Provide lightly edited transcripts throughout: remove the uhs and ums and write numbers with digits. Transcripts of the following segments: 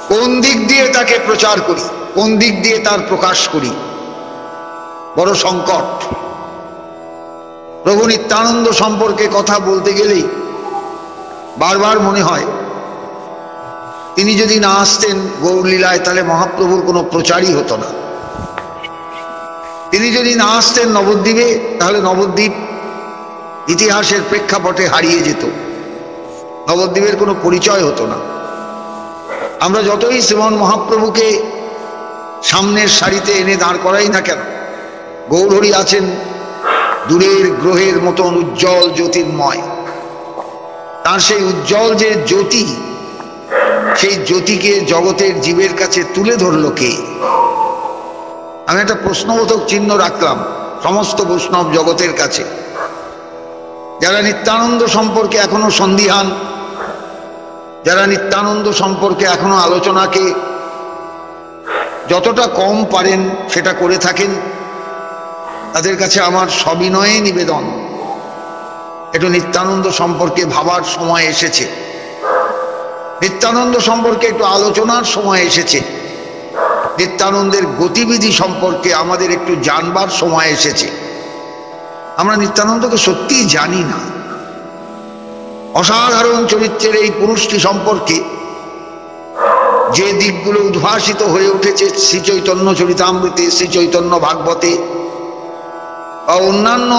কোন দিক দিয়ে তাকে প্রচার করি, কোন দিক দিয়ে তার প্রকাশ করি, বড় সংকট। প্রভু নিত্যানন্দ সম্পর্কে কথা বলতে গেলেই বারবার মনে হয় তিনি যদি না আসতেন গৌরলীলায় তাহলে মহাপ্রভুর কোনো প্রচারই হতো না। তিনি যদি না আসতেন নবদ্বীপে তাহলে নবদ্বীপ ইতিহাসের প্রেক্ষাপটে হারিয়ে যেত, নবদ্বীপের কোনো পরিচয় হতো না। আমরা যতই শ্রীমন মহাপ্রভুকে সামনের সারিতে এনে দাঁড় করাই না কেন, গৌরহরি আছেন দূরের গ্রহের মতন উজ্জ্বল জ্যোতির্ময়। তার সেই উজ্জ্বল যে জ্যোতি, সেই জ্যোতিকে জগতের জীবের কাছে তুলে ধরল কে? আমি একটা প্রশ্নবোধক চিহ্ন রাখলাম সমস্ত বৈষ্ণব জগতের কাছে, যারা নিত্যানন্দ সম্পর্কে এখনো সন্দিহান, যারা নিত্যানন্দ সম্পর্কে এখনো আলোচনাকে যতটা কম পারেন সেটা করে থাকেন, তাদের কাছে আমার সবিনয়ে নিবেদন, একটু নিত্যানন্দ সম্পর্কে ভাবার সময় এসেছে, নিত্যানন্দ সম্পর্কে একটু আলোচনার সময় এসেছে, নিত্যানন্দের গতিবিধি সম্পর্কে আমাদের একটু জানবার সময় এসেছে। আমরা নিত্যানন্দকে সত্যিই জানি না। অসাধারণ চরিত্রের এই পুরুষটি সম্পর্কে যে দিকগুলো উদ্ভাসিত হয়ে উঠেছে শ্রী চৈতন্য চরিতামৃতে, শ্রী চৈতন্য ভাগবতে বা অন্যান্য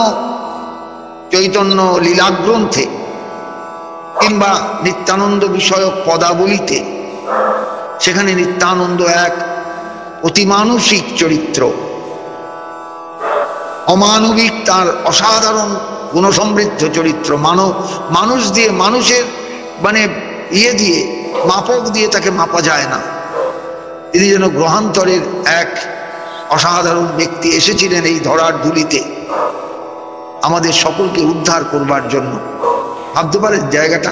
চৈতন্য লীলাগ্রন্থে কিংবা নিত্যানন্দ বিষয়ক পদাবলিতে, সেখানে নিত্যানন্দ এক অতিমানসিক চরিত্র, অমানবিক, তার অসাধারণ গুণসমৃদ্ধ চরিত্র। মানুষ দিয়ে, মানুষের মানে দিয়ে মাপক দিয়ে তাকে মাপা যায় না। তিনি যেন গ্রহান্তরের এক অসাধারণ ব্যক্তি, এসেছিলেন এই ধরার ধুলিতে আমাদের সকলকে উদ্ধার করবার জন্য। ভাবতে পারেন জায়গাটা।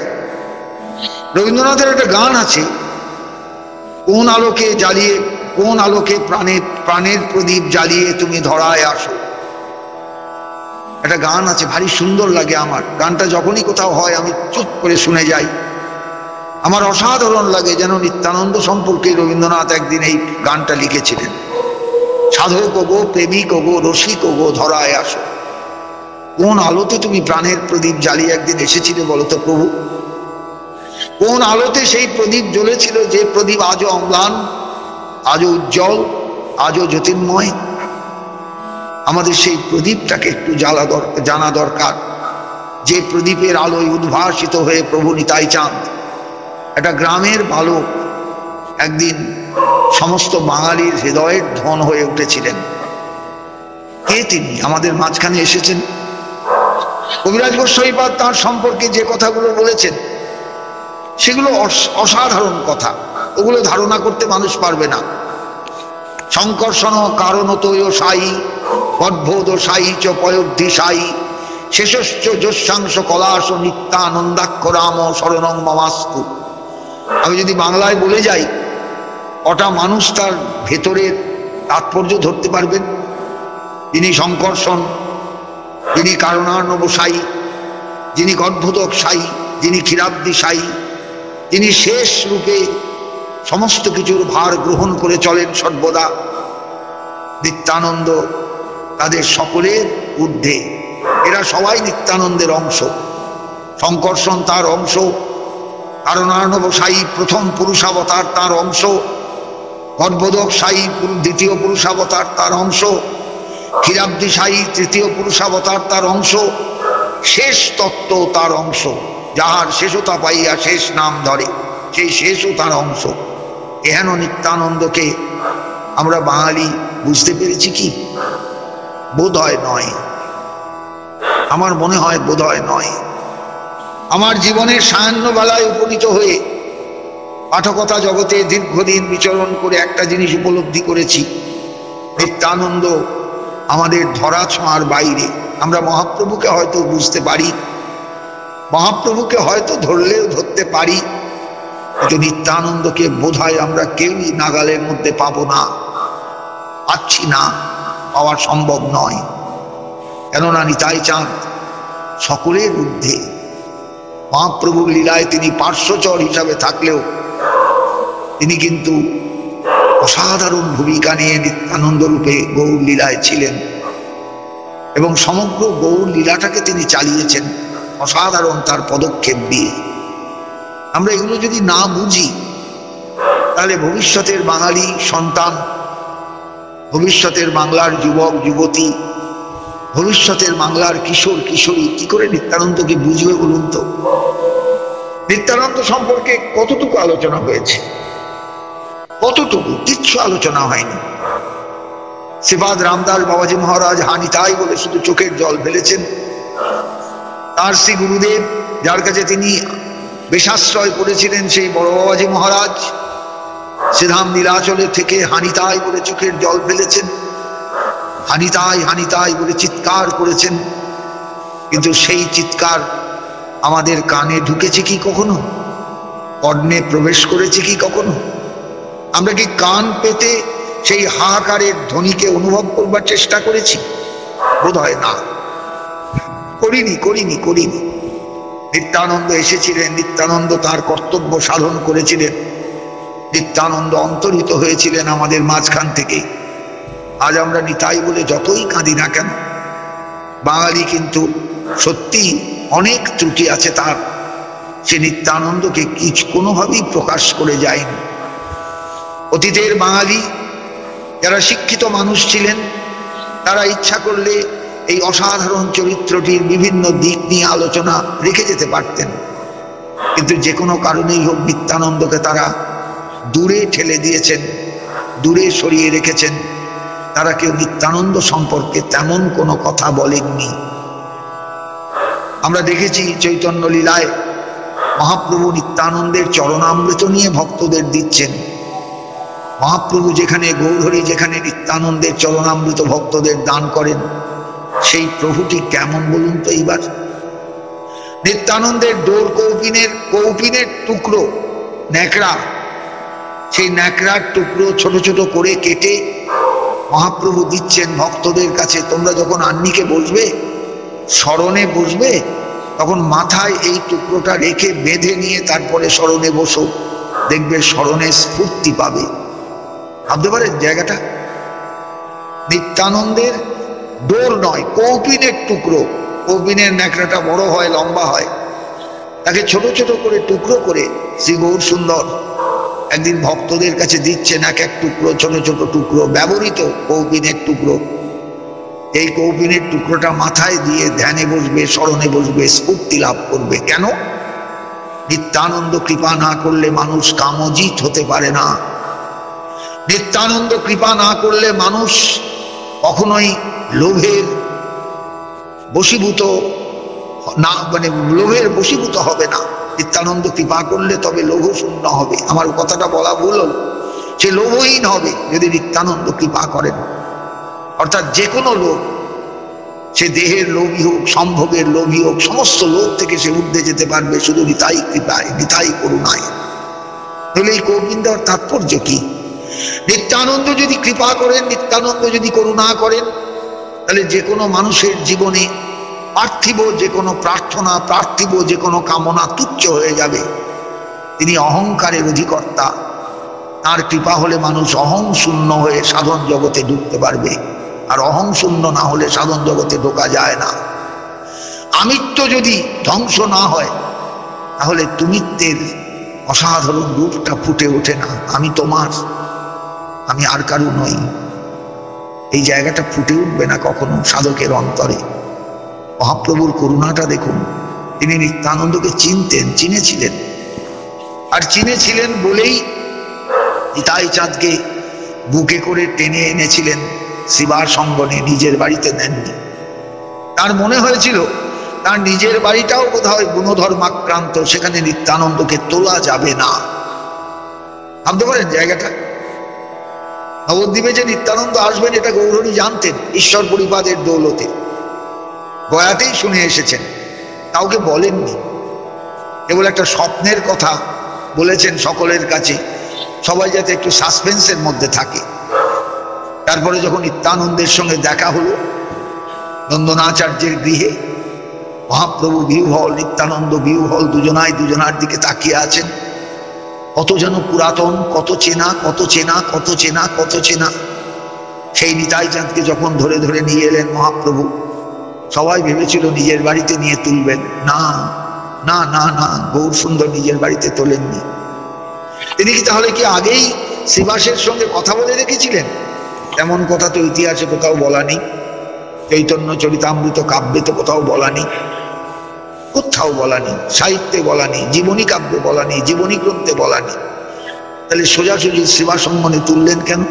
রবীন্দ্রনাথের একটা গান আছে, কোন আলোকে জ্বালিয়ে, কোন আলোকে প্রাণের প্রদীপ জ্বালিয়ে তুমি ধরায় আসো। একটা গান আছে, ভারী সুন্দর লাগে আমার। গানটা যখনই কোথাও হয় আমি চুপ করে শুনে যাই। আমার অসাধারণ লাগে, যেন নিত্যানন্দ সম্পর্কে রবীন্দ্রনাথ একদিন এই গানটা লিখেছিলেন। সাধক গো, প্রেমিক গো, রসিক গো, ধরায় আসো। কোন আলোতে তুমি প্রাণের প্রদীপ জ্বালিয়ে একদিন এসেছিলে বলতো প্রভু? কোন আলোতে সেই প্রদীপ জ্বলেছিল, যে প্রদীপ আজও অম্লান, আজও উজ্জ্বল, আজও জ্যোতির্ময়? আমাদের সেই প্রদীপটাকে একটু জানা দরকার, যে প্রদীপের আলোয় উদ্ভাসিত হয়ে প্রভু নিতাই চাঁদ, একটা গ্রামের বালক, একদিন সমস্ত বাঙালির হৃদয়ের ধন হয়ে উঠেছিলেন। কে তিনি? আমাদের মাঝখানে এসেছেন। কবিরাজ গোস্বামীপাদ তাঁর সম্পর্কে যে কথাগুলো বলেছেন সেগুলো অসাধারণ কথা, ওগুলো ধারণা করতে মানুষ পারবে না। সংকর্ষণ কারণতয় সাই অদ্ভুত সাই চ পয়োদ্ধি সাই শেষশ্চ যস্যাংশ কলাস নিত্যানন্দাক্ষ রাম শরণং মমাস্তু। আমি যদি বাংলায় বলে যাই, কটা মানুষ তার ভেতরের তাৎপর্য ধরতে পারবেন? যিনি সংকর্ষণ, যিনি কারণার্ণব সাই, যিনি গর্ভোদক সাই, যিনি ক্ষীরাব্দি সাই, যিনি শেষ রূপে সমস্ত কিছুর ভার গ্রহণ করে চলেন সর্বদা। নিত্যানন্দ তাদের সকলের ঊর্ধ্বে, এরা সবাই নিত্যানন্দের অংশ। সংকর্ষণ তার অংশ, কারণার্ণব সাই প্রথম পুরুষাবতার তার অংশ, গর্ভোদক সাই দ্বিতীয় পুরুষাবতার তার অংশ, ক্ষীরাব্দি সাই তৃতীয় পুরুষাবতার তার অংশ, শেষ তত্ত্ব তার অংশ। যাহার শেষতা পাইয়া শেষ নাম ধরে, সেই শেষও তার অংশ। এহেন নিত্যানন্দকে আমরা বাঙালি বুঝতে পেরেছি কি? বোধ হয় নয়, আমার মনে হয় বোধ হয় নয়। আমার জীবনের সায়াহ্নবেলায় উপনীত হয়ে পাঠকতা জগতে দীর্ঘদিন বিচরণ করে একটা জিনিস উপলব্ধি করেছি, নিত্যানন্দ আমাদের ধরা ছোঁয়ার বাইরে। আমরা মহাপ্রভুকে হয়তো বুঝতে পারি, মহাপ্রভুকে হয়তো ধরলেও ধরতে পারি, কিন্তু নিত্যানন্দকে বোধহয় আমরা কেউই নাগালের মধ্যে পাবো না, পাচ্ছি না, পাওয়া সম্ভব নয়। কেননা নিতাই চাঁদ সকলের ঊর্ধ্বে। মহাপ্রভুর লীলায় তিনি পার্শ্বচর হিসাবে থাকলেও তিনি কিন্তু অসাধারণ ভূমিকা নিয়ে নিত্যানন্দ রূপে গৌর লীলায় ছিলেন এবং সমগ্র গৌর লীলাটাকে তিনি চালিয়েছেন অসাধারণ তার পদক্ষেপ দিয়ে। আমরা এগুলো যদি না বুঝি তাহলে ভবিষ্যতের বাঙালি সন্তান, ভবিষ্যতের বাংলার যুবক যুবতী, ভবিষ্যতের বাংলার কিশোর কিশোরী কি করে নিত্যানন্দকে বুঝবে বলুন তো? নিত্যানন্দ সম্পর্কে কতটুকু আলোচনা হয়েছে? কতটুকু? কিচ্ছু আলোচনা হয়নি। শ্রীপাদ রামদাস বাবাজি মহারাজ হানিতাই বলে শুধু চোখের জল ফেলেছেন। তার শ্রী গুরুদেব, যার কাছে তিনি বেশাশ্রয় করেছিলেন, সেই বড় বাবাজি মহারাজ শ্রীধাম নীলাচলে থেকে হানিতাই বলে চোখের জল ফেলেছেন, হানিতাই হানিতাই বলে চিৎকার করেছেন। কিন্তু সেই চিৎকার আমাদের কানে ঢুকেছে কি কখনো? কর্ণে প্রবেশ করেছে কি কখনো? আমরা কি কান পেতে সেই হাহাকারের ধ্বনিকে অনুভব করবার চেষ্টা করেছি? বোধ হয় না, করিনি। নিত্যানন্দ এসেছিলেন, নিত্যানন্দ তার কর্তব্য সাধন করেছিলেন, নিত্যানন্দ অন্তরিত হয়েছিলেন আমাদের মাঝখান থেকে। আজ আমরা নিতাই বলে যতই কাঁদি না কেন, বাঙালি কিন্তু সত্যি অনেক ত্রুটি আছে তার। সে নিত্যানন্দকে কোনোভাবেই প্রকাশ করে যায়নি। অতীতের বাঙালি যারা শিক্ষিত মানুষ ছিলেন, তারা ইচ্ছা করলে এই অসাধারণ চরিত্রটির বিভিন্ন দিক নিয়ে আলোচনা রেখে যেতে পারতেন, কিন্তু যে কোনো কারণেই হোক নিত্যানন্দকে তারা দূরে ঠেলে দিয়েছেন, দূরে সরিয়ে রেখেছেন। তারা কেউ নিত্যানন্দ সম্পর্কে তেমন কোনো কথা বলেননি। আমরা দেখেছি চৈতন্য লীলায় মহাপ্রভু নিত্যানন্দের চরণামৃত নিয়ে ভক্তদের দিচ্ছেন। মহাপ্রভু যেখানে, গৌরহরি যেখানে নিত্যানন্দের চরণামৃত ভক্তদের দান করেন, সেই প্রভুটি কেমন বলুন তো এইবার? নিত্যানন্দের ডোর কৌপিনের টুকরো ন্যাকড়া, সেই ন্যাকড়ার টুকরো ছোট ছোট করে কেটে মহাপ্রভু দিচ্ছেন ভক্তদের কাছে। তোমরা যখন আন্নিকে বসবে, স্মরণে বসবে, তখন মাথায় এই টুকরোটা রেখে বেঁধে নিয়ে তারপরে স্মরণে বসো, দেখবে স্মরণে স্ফূর্তি পাবে। ভাবতে পারেন জায়গাটা? নিত্যানন্দের ডোর নয়, কৌপিনের টুকরো। কৌপিনের ন্যাকড়াটা বড় হয়, লম্বা হয়, তাকে ছোট ছোট করে টুকরো করে শ্রী গৌর সুন্দর একদিন ভক্তদের কাছে দিচ্ছেন এক এক টুকরো, ছোট ছোট টুকরো, ব্যবহৃত কৌপিনের টুকরো। এই কৌপিনের টুকরোটা মাথায় দিয়ে ধ্যানে বসবে, স্মরণে বসবে, স্ফূর্তি লাভ করবে। কেন? নিত্যানন্দ কৃপা না করলে মানুষ কামজিৎ হতে পারে না। নিত্যানন্দ কৃপা না করলে মানুষ কখনোই লোভের বশীভূত না, লোভের বশীভূত হবে না। নিত্যানন্দ কৃপা করলে তবে লোভ শূন্য হবে। আমার কথাটা বলা ভুল হল, সে লোভহীন হবে যদি নিত্যানন্দ কৃপা করেন। অর্থাৎ যে কোনো লোভ, সে দেহের লোভী হোক, সম্ভোগের লোভী হোক, সমস্ত লোভ থেকে সে ঊর্ধ্বে যেতে পারবে শুধু নিতাই কৃপায়, নিতাই করুণায়। তাহলে এই কৌপিন দেওয়ার তাৎপর্য কি? নিত্যানন্দ যদি কৃপা করেন, নিত্যানন্দ যদি করুণা করেন, তাহলে যে কোনো মানুষের জীবনে পার্থিব যে কোনো প্রার্থনা, পার্থিব যে কোনো কামনা তুচ্ছ হয়ে যাবে। তিনি অহংকারের অধিকর্তা। তার কৃপা হলে মানুষ অহং শূন্য হয়ে সাধন জগতে ঢুকতে পারবে, আর অহং শূন্য না হলে সাধন জগতে ঢোকা যায় না। আমিত্ব যদি ধ্বংস না হয়, তাহলে তুমিত্বের অসাধারণ রূপটা ফুটে ওঠে না। আমি তোমার, আমি আর কারো নই, এই জায়গাটা ফুটে উঠবে না কখনো সাধকের অন্তরে। মহাপ্রভুর করুণাটা দেখুন। তিনি নিত্যানন্দকে চিনেছিলেন, আর চিনেছিলেন বলেই নিতাই চাঁদকে বুকে করে টেনে এনেছিলেন শিবার সঙ্গনে, নিজের বাড়িতে নেননি। তার মনে হয়েছিল তার নিজের বাড়িটাও বোধহয় গুণধর্মাক্রান্ত, সেখানে নিত্যানন্দকে তোলা যাবে না। ভাবতে পারেন জায়গাটা? নবদ্বীপে যে নিত্যানন্দ আসবেন এটা গৌরহরি জানতেন, ঈশ্বর পরিপাদের দৌলতে। গয়াতেই শুনে এসেছেন, কাউকে বলেননি, কেবল একটা স্বপ্নের কথা বলেছেন সকলের কাছে, সবাই যাতে একটু সাসপেন্সের মধ্যে থাকে। তারপরে যখন নিত্যানন্দের সঙ্গে দেখা হলো নন্দনাচার্যের গৃহে, মহাপ্রভু বিহ্বল, নিত্যানন্দ বিহ্বল, দুজনার দিকে তাকিয়ে আছেন। কত যেন পুরাতন, কত চেনা, কত চেনা, কত চেনা, কত চেনা। সেই নিতাই চাঁদকে যখন ধরে ধরে নিয়ে এলেন মহাপ্রভু, সবাই ভেবেছিল নিজের বাড়িতে নিয়ে তুলবেন। না না না না, গৌর সুন্দর নিজের বাড়িতে তোলেননি। তিনি কি তাহলে কি আগেই শ্রীবাসের সঙ্গে কথা বলে রেখেছিলেন? তেমন কথা তো ইতিহাসে কোথাও বলা নেই, চৈতন্য চরিতামৃত কাব্যে তো কোথাও বলা নেই, কোথাও বলা নেই, সাহিত্যে বলা নেই, জীবনী কাব্যে বলা নেই, জীবনী গ্রন্থে বলা নেই। তাহলে সোজাসুজি শ্রীবাস অঙ্গনে তুললেন কেন?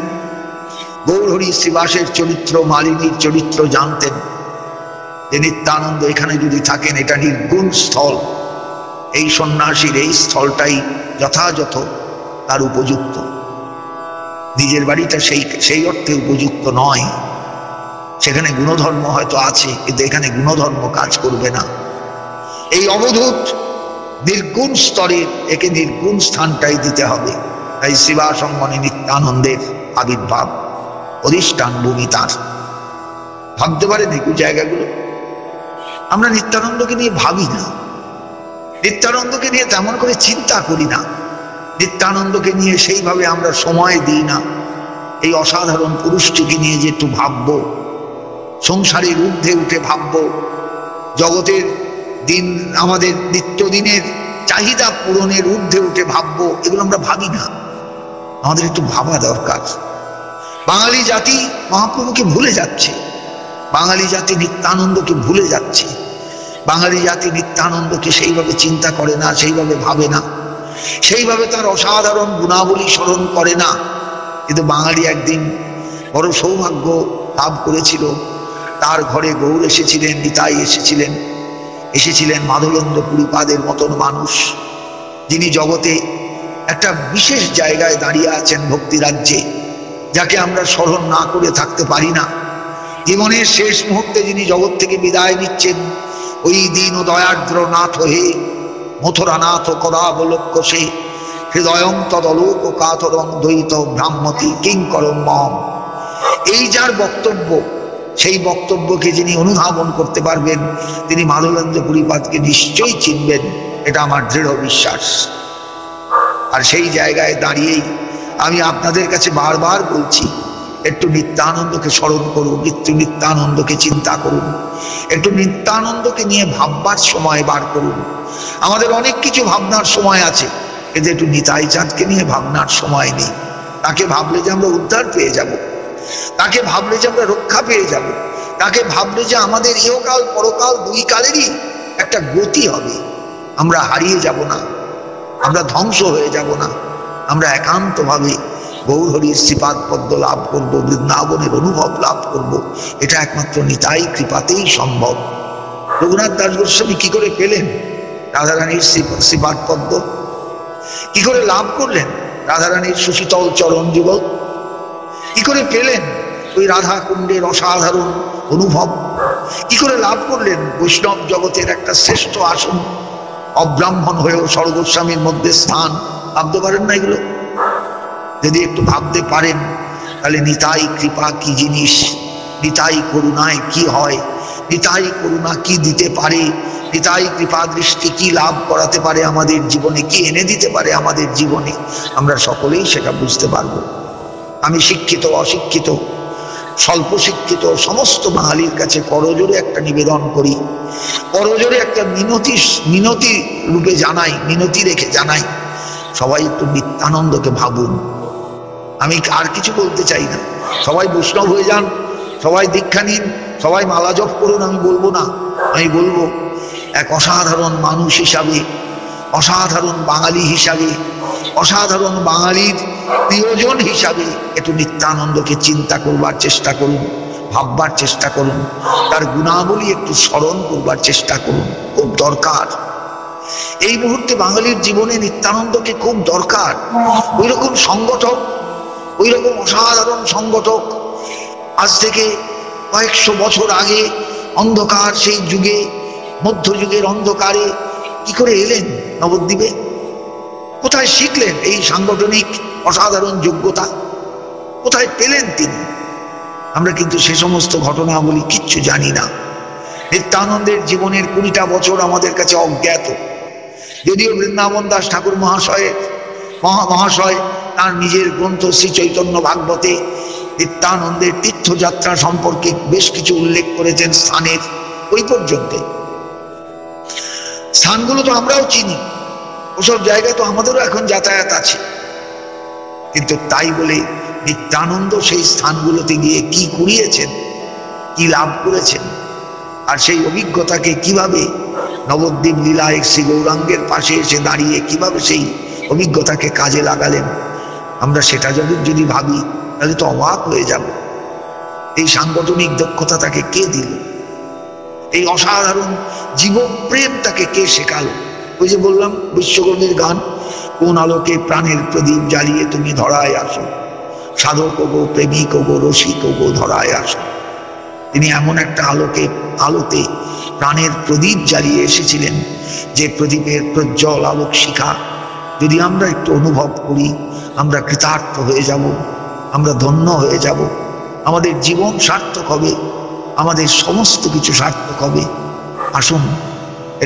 গৌরহরি শ্রীবাসের চরিত্র, মালিনীর চরিত্র জানতেন যে নিত্যানন্দ এখানে যদি থাকেন এটা নির্গুণ স্থল, এই সন্ন্যাসীর এই স্থলটাই যথাযথ তার উপযুক্ত। নিজের বাড়িটা সেই অর্থে উপযুক্ত নয়। সেখানে গুণধর্ম হয়তো আছে, কিন্তু এখানে গুণধর্ম কাজ করবে না। এই অবধূত নির্গুণ স্তরে একে নির্গুণ স্থানটাই দিতে হবে। তাই শ্রীবাস অঙ্গনে নিত্যানন্দের আবির্ভাব, অধিষ্ঠান ভূমি তার। ভাবতে পারেন এই জায়গাগুলো? আমরা নিত্যানন্দকে নিয়ে ভাবি না, নিত্যানন্দকে নিয়ে তেমন করে চিন্তা করি না, নিত্যানন্দকে নিয়ে সেইভাবে আমরা সময় দিই না। এই অসাধারণ পুরুষটিকে নিয়ে যে একটু ভাববো, সংসারের ঊর্ধ্বে উঠে ভাববো, জগতের দিন আমাদের নিত্যদিনের চাহিদা পূরণের ঊর্ধ্বে উঠে ভাববো, এগুলো আমরা ভাবি না। আমাদের একটু ভাবা দরকার। বাঙালি জাতি মহাপ্রভুকে ভুলে যাচ্ছে, বাঙালি জাতি নিত্যানন্দকে ভুলে যাচ্ছে, বাঙালি জাতি নিত্যানন্দকে সেইভাবে চিন্তা করে না, সেইভাবে ভাবে না, সেইভাবে তার অসাধারণ গুণাবলী স্মরণ করে না। কিন্তু বাঙালি একদিন বড় সৌভাগ্য লাভ করেছিল, তার ঘরে গৌর এসেছিলেন, নিতাই এসেছিলেন মাধবেন্দ্র পুরীপাদের মতন মানুষ, যিনি জগতে একটা বিশেষ জায়গায় দাঁড়িয়ে আছেন ভক্তি রাজ্যে, যাকে আমরা স্মরণ না করে থাকতে পারি না। জীবনের শেষ মুহূর্তে যিনি জগৎ থেকে বিদায় নিচ্ছেন, ওই দীন ও দয়ার্দ্র নাথ হে মথুরানাথ কদাবলোক্য সে হৃদয়ং তদলোক কাতরং দ্বৈত ব্রাহ্মতি কিঙ্করম মম। এই যার বক্তব্য, সেই বক্তব্যকে যিনি অনুধাবন করতে পারবেন, তিনি মাধবেন্দ্র পুরীপাদকে নিশ্চয়ই চিনবেন, এটা আমার দৃঢ় বিশ্বাস। আর সেই জায়গায় দাঁড়িয়েই আমি আপনাদের কাছে বারবার বলছি, একটু নিত্যানন্দকে স্মরণ করুন, একটু নিত্যানন্দকে চিন্তা করুন, একটু নিত্যানন্দকে নিয়ে ভাববার সময় বার করুন। আমাদের অনেক কিছু ভাবনার সময় আছে, কিন্তু একটু নিতাই চাঁদকে নিয়ে ভাবনার সময় নেই। তাকে ভাবলে যে আমরা উদ্ধার পেয়ে যাব, তাকে ভাবলে যে আমরা রক্ষা পেয়ে যাব, তাকে ভাবলে যে আমাদের ইহকাল পরকাল দুই কালেরই একটা গতি হবে। আমরা হারিয়ে যাব না, আমরা ধ্বংস হয়ে যাব না, আমরা একান্তভাবে গৌরহরির শ্রীপাদ পদ্ম লাভ করব, বৃন্দাবনের অনুভব লাভ করব। এটা একমাত্র নিতাই কৃপাতেই সম্ভব। রঘুনাথ দাস গোস্বামী কি করে পেলেন রাধারানীর শ্রীপাদ পদ্ম? কি করে লাভ করলেন রাধারানীর সুশীতল চরণ যুগল? কি করে পেলেন ওই রাধা কুণ্ডের অসাধারণ অনুভব? কি করে লাভ করলেন বৈষ্ণব জগতের একটা শ্রেষ্ঠ আসন, অব্রাহ্মণ হয়েও স্বর্গস্বামীর মধ্যে স্থান? ভাবতে পারেন না এগুলো? যদি একটু ভাবতে পারেন, তাহলে নিতাই কৃপা কি জিনিস, নিতাই করুণায় কি হয়, নিতাই করুণা কি দিতে পারে, নিতাই কৃপা দৃষ্টি কি লাভ করাতে পারে আমাদের জীবনে, কি এনে দিতে পারে আমাদের জীবনে, আমরা সকলেই সেটা বুঝতে পারবো। আমি শিক্ষিত অশিক্ষিত স্বল্প শিক্ষিত সমস্ত বাঙালির কাছে করজোরে একটা নিবেদন করি, করজোরে একটা মিনতি রূপে জানাই, মিনতি রেখে জানাই, সবাই একটু নিত্যানন্দকে ভাবুন। আমি আর কিছু বলতে চাই না। সবাই বৈষ্ণব হয়ে যান, সবাই দীক্ষা নিন, সবাই মালা জপ করুন, আমি বলবো না। আমি বলবো এক অসাধারণ মানুষ হিসাবে, অসাধারণ বাঙালি হিসাবে, অসাধারণ বাঙালির প্রিয়জন হিসাবে একটু নিত্যানন্দকে চিন্তা করবার চেষ্টা করুন, ভাববার চেষ্টা করুন, তার গুণাবলী একটু স্মরণ করবার চেষ্টা করুন। খুব দরকার এই মুহূর্তে বাঙালির জীবনে নিত্যানন্দকে খুব দরকার। ওই রকম সংগঠক, ওই রকম অসাধারণ সংগঠক আজ থেকে কয়েকশো বছর আগে অন্ধকার সেই যুগে, মধ্যযুগের অন্ধকারে কি করে এলেন নবদ্বীপে? কোথায় শিখলেন এই সাংগঠনিক অসাধারণ যোগ্যতা? কোথায় পেলেন তিনি? আমরা কিন্তু সে সমস্ত ঘটনাবলী কিচ্ছু জানি না। নিত্যানন্দের জীবনের 20টা বছর আমাদের কাছে অজ্ঞাত। যদিও বৃন্দাবন দাস ঠাকুর মহাশয়ের মহাশয় তার নিজের গ্রন্থ শ্রী চৈতন্য ভাগবতে নিত্যানন্দের তীর্থযাত্রা সম্পর্কে বেশ কিছু উল্লেখ করেছেন স্থানের, ওই পর্যন্ত। স্থানগুলো তো আমরাও চিনি, ওসব জায়গায় তো আমাদেরও এখন যাতায়াত আছে, কিন্তু তাই বলে নিত্যানন্দ সেই স্থানগুলোতে গিয়ে কি কুড়িয়েছেন, কি লাভ করেছেন, আর সেই অভিজ্ঞতাকে কিভাবে নবদ্বীপ লীলায় শ্রী গৌরাঙ্গের পাশে এসে দাঁড়িয়ে কিভাবে সেই অভিজ্ঞতাকে কাজে লাগালেন, আমরা সেটা যদি ভাবি তাহলে তো অবাক হয়ে যাব। এই সাংগঠনিক দক্ষতা তাকে কে দিল? এই অসাধারণ জীবপ্রেম তাকে কে শেখালো? ওই যে বললাম বিশ্বকবির গান, কোন আলোকে প্রাণের প্রদীপ জ্বালিয়ে তুমি ধরায় আসো, সাধক গো প্রেমিক গো রসিক গো ধরায় আসো। তিনি এমন একটা আলোতে প্রাণের প্রদীপ জ্বালিয়ে এসেছিলেন, যে প্রদীপের প্রজ্জ্বল আলোক শিখা যদি আমরা একটু অনুভব করি, আমরা কৃতার্থ হয়ে যাব, আমরা ধন্য হয়ে যাব, আমাদের জীবন সার্থক হবে, আমাদের সমস্ত কিছু সার্থক হবে। আসুন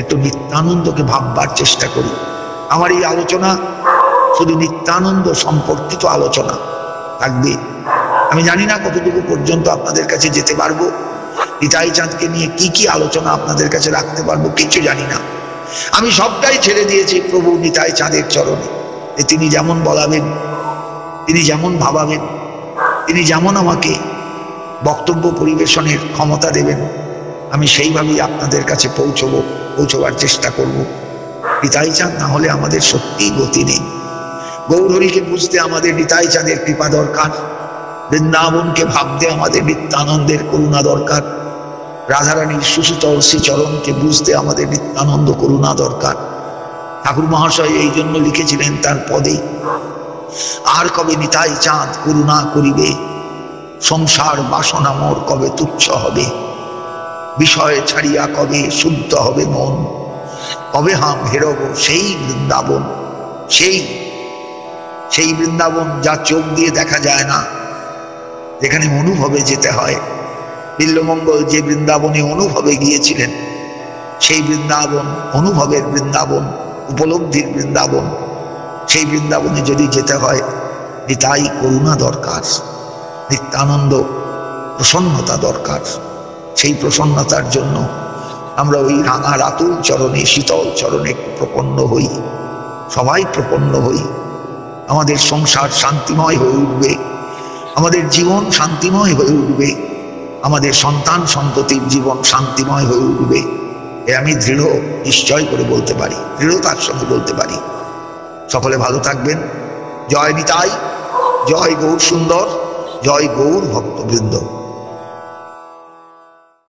একটু নিত্যানন্দকে ভাববার চেষ্টা করি। আমার এই আলোচনা শুধু নিত্যানন্দ সম্পর্কিত আলোচনা থাকবে। আমি জানি না কতটুকু পর্যন্ত আপনাদের কাছে যেতে পারবো, নিতাই চাঁদকে নিয়ে কি কি আলোচনা আপনাদের কাছে রাখতে পারবো কিছু জানি না। আমি সবটাই ছেড়ে দিয়েছি প্রভু নিতাই চাঁদের চরণে, যে তিনি যেমন বলাবেন, তিনি যেমন ভাবাবেন, তিনি যেমন আমাকে বক্তব্য পরিবেশনের ক্ষমতা দেবেন, আমি সেইভাবেই আপনাদের কাছে পৌঁছবার চেষ্টা করব। নিতাই চাঁদ না হলে আমাদের সত্যিই গতি নেই। গৌরহরিকে বুঝতে আমাদের নিতাই চাঁদের কৃপা দরকার, বৃন্দাবনকে ভাবতে আমাদের নিত্যানন্দের করুণা দরকার, রাধারানীর সুশীতল শ্রীচরণকে বুঝতে আমাদের নিত্যানন্দ করুণা দরকার। ঠাকুর মহাশয় এই জন্য লিখেছিলেন তার পদে, আর কবে নিতাই চাঁদ করুণা করিবে, সংসার বাসনা মোর কবে তুচ্ছ হবে, বিষয় ছাড়িয়া কবে শুদ্ধ হবে মন, কবে হাম হেরব সেই বৃন্দাবন, সেই বৃন্দাবন যা চোখ দিয়ে দেখা যায় না, যেখানে অনুভবে যেতে হয়। বিল্বমঙ্গল যে বৃন্দাবনে অনুভবে গিয়েছিলেন, সেই বৃন্দাবন অনুভবের বৃন্দাবন, উপলব্ধির বৃন্দাবন, সেই বৃন্দাবনে যদি যেতে হয় নিতাই করুণা দরকার, নিত্যানন্দ প্রসন্নতা দরকার। সেই প্রসন্নতার জন্য আমরা ওই রাঙা রাতুল চরণে, শীতল চরণে প্রপন্ন হই, সবাই প্রপন্ন হই। আমাদের সংসার শান্তিময় হয়ে উঠবে, আমাদের জীবন শান্তিময় হয়ে উঠবে, আমাদের সন্তান সন্ততির জীবন শান্তিময় হয়ে উঠবে। এ আমি দৃঢ় নিশ্চয় করে বলতে পারি, দৃঢ়তার সঙ্গে বলতে পারি। সকলে ভালো থাকবেন। জয় নিতাই, জয় গৌর সুন্দর, জয় গৌর ভক্তবৃন্দ।